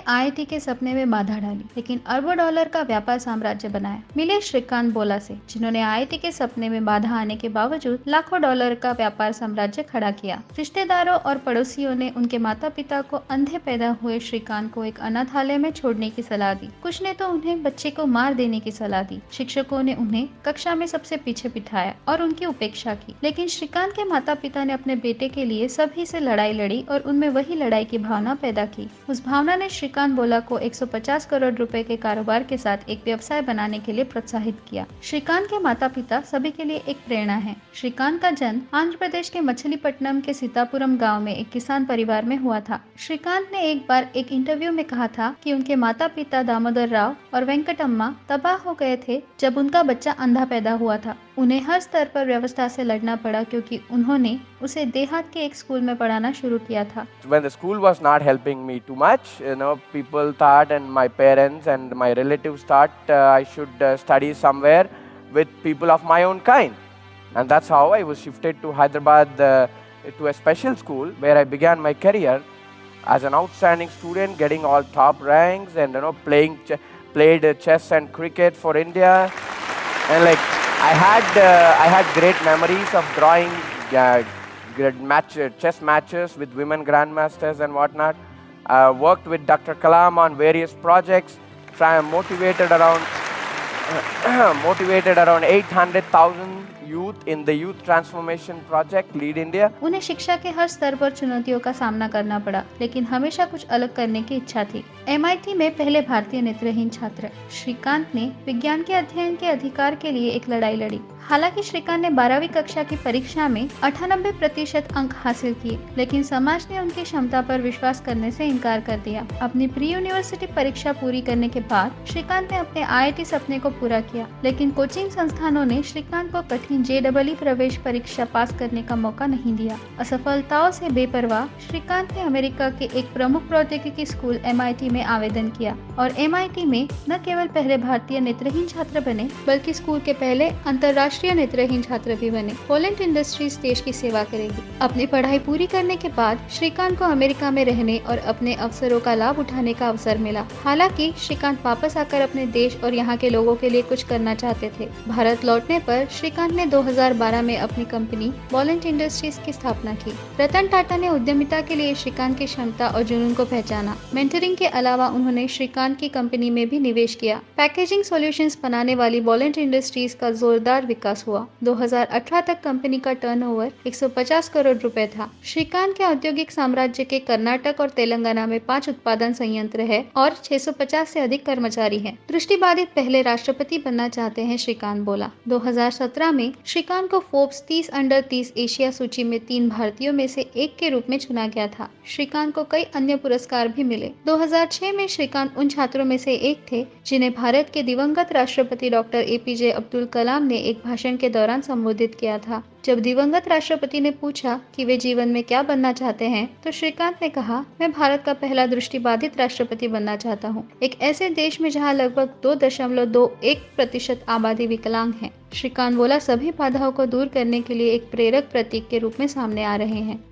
IIT के सपने में बाधा डाली, लेकिन अरबों डॉलर का व्यापार साम्राज्य बनाया। मिले श्रीकांत बोला से, जिन्होंने आईआईटी के सपने में बाधा आने के बावजूद लाखों डॉलर का व्यापार साम्राज्य खड़ा किया। रिश्तेदारों और पड़ोसियों ने उनके माता पिता को अंधे पैदा हुए श्रीकांत को एक अनाथालय में छोड़ने की सलाह दी। कुछ ने तो उन्हें बच्चे को मार देने की सलाह दी। शिक्षकों ने उन्हें कक्षा में सबसे पीछे बिठाया और उनकी उपेक्षा की। लेकिन श्रीकांत के माता पिता ने अपने बेटे के लिए सभी से लड़ाई लड़ी और उनमें वही लड़ाई की भावना पैदा की। उस भावना ने श्रीकांत बोला को 150 करोड़ रुपए के कारोबार के साथ एक व्यवसाय बनाने के लिए प्रोत्साहित किया। श्रीकांत के माता पिता सभी के लिए एक प्रेरणा है। श्रीकांत का जन्म आंध्र प्रदेश के मछलीपट्टनम के सीतापुरम गांव में एक किसान परिवार में हुआ था। श्रीकांत ने एक बार एक इंटरव्यू में कहा था कि उनके माता पिता दामोदर राव और वेंकटम्मा तबाह हो गए थे जब उनका बच्चा अंधा पैदा हुआ था। उन्हें हर स्तर पर व्यवस्था से लड़ना पड़ा क्योंकि उन्होंने उसे देहात के एक स्कूल में पढ़ाना शुरू किया था। When the school was not helping me too much, people thought, and my parents and my relatives thought I should study somewhere with people of my own kind, and that's how I was shifted to Hyderabad to a special school where I began my career as an outstanding student, getting all top ranks, and played chess and cricket for India, and like I had great memories of drawing chess matches with women grandmasters and whatnot. Worked with Dr. Kalam on various projects, motivated around 800,000 youth in the Youth Transformation Project, Lead India. उन्हें शिक्षा के हर स्तर पर चुनौतियों का सामना करना पड़ा, लेकिन हमेशा कुछ अलग करने की इच्छा थी। MIT में पहले भारतीय नेत्रहीन छात्र श्रीकांत ने विज्ञान के अध्ययन के अधिकार के लिए एक लड़ाई लड़ी। हालांकि श्रीकांत ने 12वीं कक्षा की परीक्षा में 98% अंक हासिल किए, लेकिन समाज ने उनकी क्षमता पर विश्वास करने से इनकार कर दिया। अपनी प्री यूनिवर्सिटी परीक्षा पूरी करने के बाद श्रीकांत ने अपने IIT सपने को पूरा किया, लेकिन कोचिंग संस्थानों ने श्रीकांत को कठिन JEE प्रवेश परीक्षा पास करने का मौका नहीं दिया। असफलताओं से बेपरवाह श्रीकांत ने अमेरिका के एक प्रमुख प्रौद्योगिकी स्कूल MIT में आवेदन किया और MIT में न केवल पहले भारतीय नेत्रहीन छात्र बने, बल्कि स्कूल के पहले अंतर्राष्ट्रीय नेत्रहीन छात्र भी बने। वॉलेंट इंडस्ट्रीज देश की सेवा करेगी। अपनी पढ़ाई पूरी करने के बाद श्रीकांत को अमेरिका में रहने और अपने अवसरों का लाभ उठाने का अवसर मिला। हालांकि श्रीकांत वापस आकर अपने देश और यहाँ के लोगों के लिए कुछ करना चाहते थे। भारत लौटने पर श्रीकांत ने 2012 में अपनी कंपनी वॉलेंट इंडस्ट्रीज की स्थापना की। रतन टाटा ने उद्यमिता के लिए श्रीकांत की क्षमता और जुनून को पहचाना। मेंटरिंग के अलावा उन्होंने श्रीकांत की कंपनी में भी निवेश किया। पैकेजिंग सॉल्यूशंस बनाने वाली वॉलेंट इंडस्ट्रीज का जोरदार विकास हुआ। 2018 तक कंपनी का टर्नओवर 150 करोड़ रुपए था। श्रीकांत के औद्योगिक साम्राज्य के कर्नाटक और तेलंगाना में 5 उत्पादन संयंत्र है और 650 से अधिक कर्मचारी हैं। दृष्टिबाधित पहले राष्ट्रपति बनना चाहते हैं, श्रीकांत बोला। 2017 में श्रीकांत को फोर्ब्स 30 अंडर 30 एशिया सूची में 3 भारतीयों में से एक के रूप में चुना गया था। श्रीकांत को कई अन्य पुरस्कार भी मिले। 2006 में श्रीकांत उन छात्रों में से एक थे जिन्हें भारत के दिवंगत राष्ट्रपति डॉक्टर APJ अब्दुल कलाम ने एक भाषण के दौरान संबोधित किया था। जब दिवंगत राष्ट्रपति ने पूछा कि वे जीवन में क्या बनना चाहते हैं, तो श्रीकांत ने कहा, मैं भारत का पहला दृष्टिबाधित राष्ट्रपति बनना चाहता हूँ, एक ऐसे देश में जहाँ लगभग 2.21% आबादी विकलांग है। श्रीकांत बोला, सभी बाधाओं को दूर करने के लिए एक प्रेरक प्रतीक के रूप में सामने आ रहे हैं।